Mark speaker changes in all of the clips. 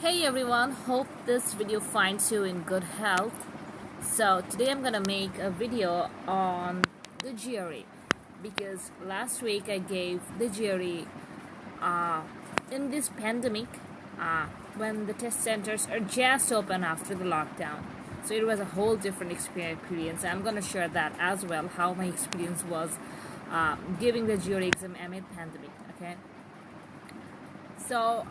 Speaker 1: Hey everyone, hope this video finds you in good health. So today I'm gonna make a video on the GRE because last week I gave the GRE in this pandemic when the test centers are just open after the lockdown. So it was a whole different experience. I'm gonna share that as well, how my experience was giving the GRE exam amid pandemic. Okay. So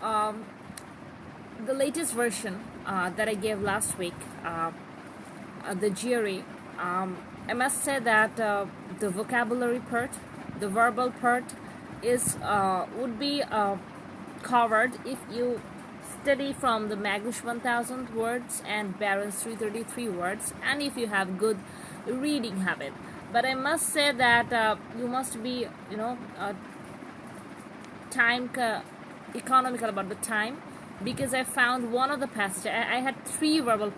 Speaker 1: the latest version that I gave last week, the GRE, I must say that the vocabulary part, the verbal part, would be covered if you study from the Magush 1000 words and Barron's 333 words, and if you have good reading habit. But I must say that you must be, time economical about the time, because I found one of the passages. I had three verbal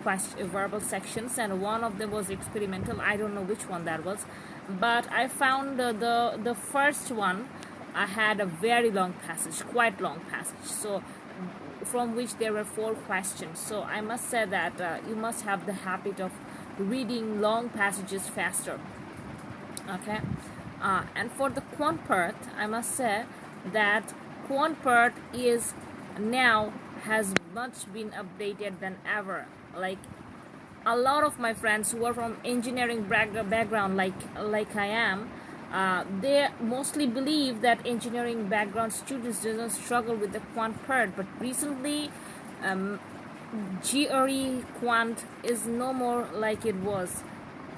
Speaker 1: sections, and one of them was experimental. I don't know which one that was, but I found the first one. I had a very long passage, quite long passage. So, from which there were 4 questions. So I must say that you must have the habit of reading long passages faster. Okay, and for the quant part, I must say that quant part is now has much been updated than ever. Like a lot of my friends who are from engineering background, like I am, they mostly believe that engineering background students do not struggle with the quant part. But recently, GRE quant is no more like it was.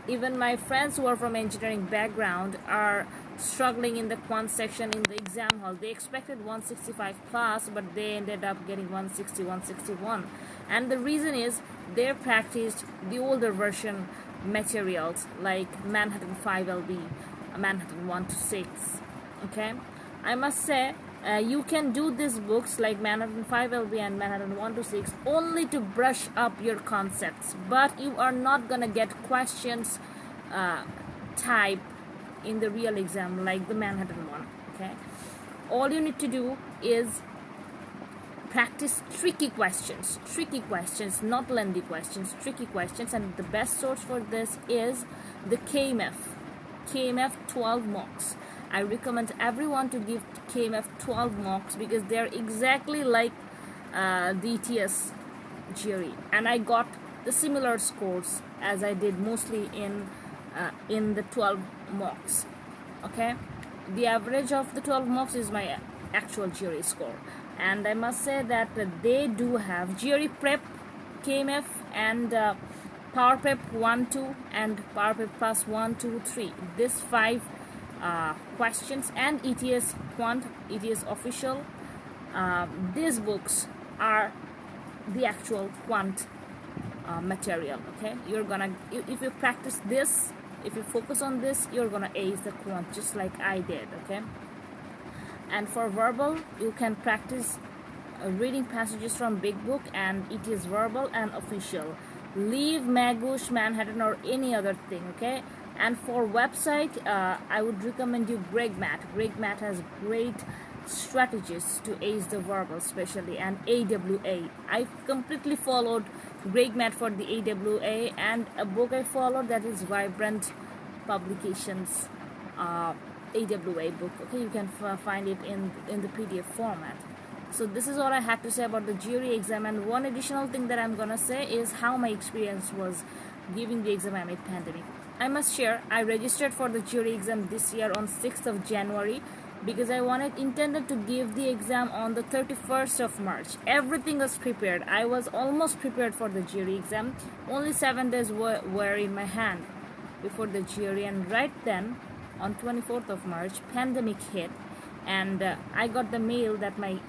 Speaker 1: Even my friends who are from engineering background are struggling in the quant section in the exam hall. They expected 165 plus, but they ended up getting 160, 161. And the reason is they practiced the older version materials like Manhattan 5LB, Manhattan 1 to 6. Okay, I must say you can do these books like Manhattan 5LB and Manhattan 1 to 6 only to brush up your concepts, but you are not gonna get questions type in the real exam like the Manhattan one. Okay, all you need to do is practice tricky questions, not lengthy questions, tricky questions. And the best source for this is the KMF 12 mocks. I recommend everyone to give KMF 12 mocks because they're exactly like the ETS GRE, and I got the similar scores as I did mostly in the 12 mocks. Okay, the average of the 12 mocks is my actual GRE score, and I must say that they do have GRE prep, KMF, and Power Prep 1, 2, and Power Prep Plus 1, 2, 3. These 5 questions, and ETS Quant, ETS Official. These books are the actual quant material. Okay, you're gonna, if you practice this, if you focus on this, you're gonna ace the quant just like I did. Okay, and for verbal, you can practice reading passages from Big Book, and it is verbal and official. Leave Magush, Manhattan, or any other thing. Okay, and for website, I would recommend you GregMath. GregMath has great strategies to ace the verbal, especially, and AWA. I completely followed GregMath for the AWA, and a book I followed, that is Vibrant Publications AWA book. Okay, you can find it in the PDF format. So this is all I had to say about the GRE exam. And one additional thing that I'm gonna say is how my experience was giving the exam amid pandemic. I must share, I registered for the GRE exam this year on 6th of January because I intended to give the exam on the 31st of March. Everything was prepared. I was almost prepared for the GRE exam. Only 7 days were in my hand before the GRE, and right then, on 24th of March, pandemic hit, and I got the mail that my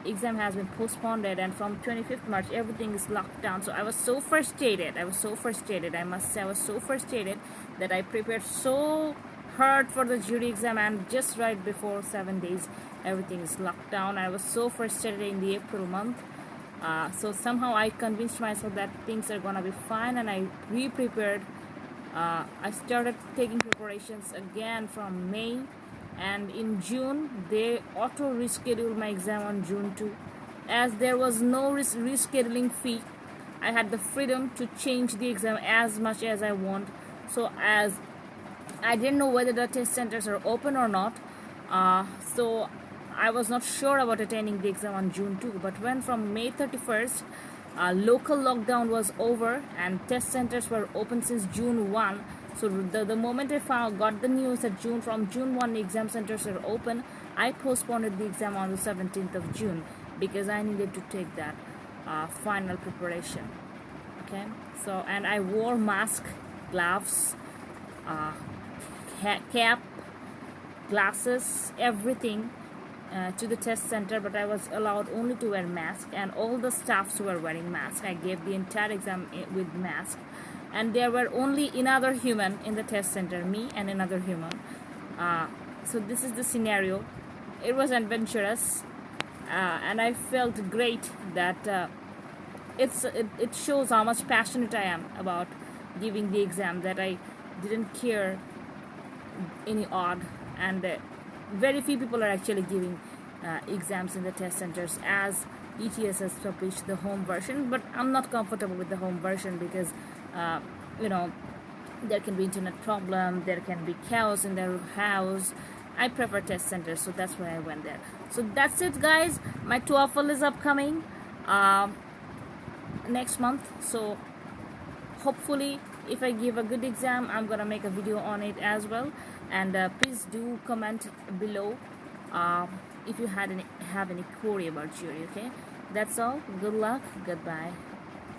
Speaker 1: exam has been postponed, and from 25th March everything is locked down. So I was so frustrated. I must say I was so frustrated that I prepared so hard for the GRE exam, and just right before 7 days everything is locked down. I was so frustrated in the April month. So somehow I convinced myself that things are gonna be fine, and I re-prepared. I started taking preparations again from May, and in June they auto rescheduled my exam on June 2, as there was no rescheduling fee. I had the freedom to change the exam as much as I want. So as I didn't know whether the test centers are open or not, so I was not sure about attending the exam on June 2. But when from May 31st, local lockdown was over and test centers were open since June 1. So the moment I got the news that from June 1 the exam centers are open, I postponed the exam on the 17th of June because I needed to take that final preparation. Okay, so and I wore mask, gloves, cap, glasses, everything to the test center, but I was allowed only to wear mask, and all the staffs were wearing mask. I gave the entire exam with mask, and there were only another human in the test center, me and another human. So this is the scenario. It was adventurous, and I felt great that it shows how much passionate I am about giving the exam, that I didn't care any odd, and very few people are actually giving exams in the test centers, as ETS has published the home version. But I'm not comfortable with the home version because you know, there can be internet problem, there can be chaos in their house. I prefer test centers, so that's why I went there. So that's it, guys. My TOEFL is upcoming next month, so hopefully if I give a good exam, I'm gonna make a video on it as well. And please do comment below if you have any query about GRE. Okay, that's all. Good luck. Goodbye.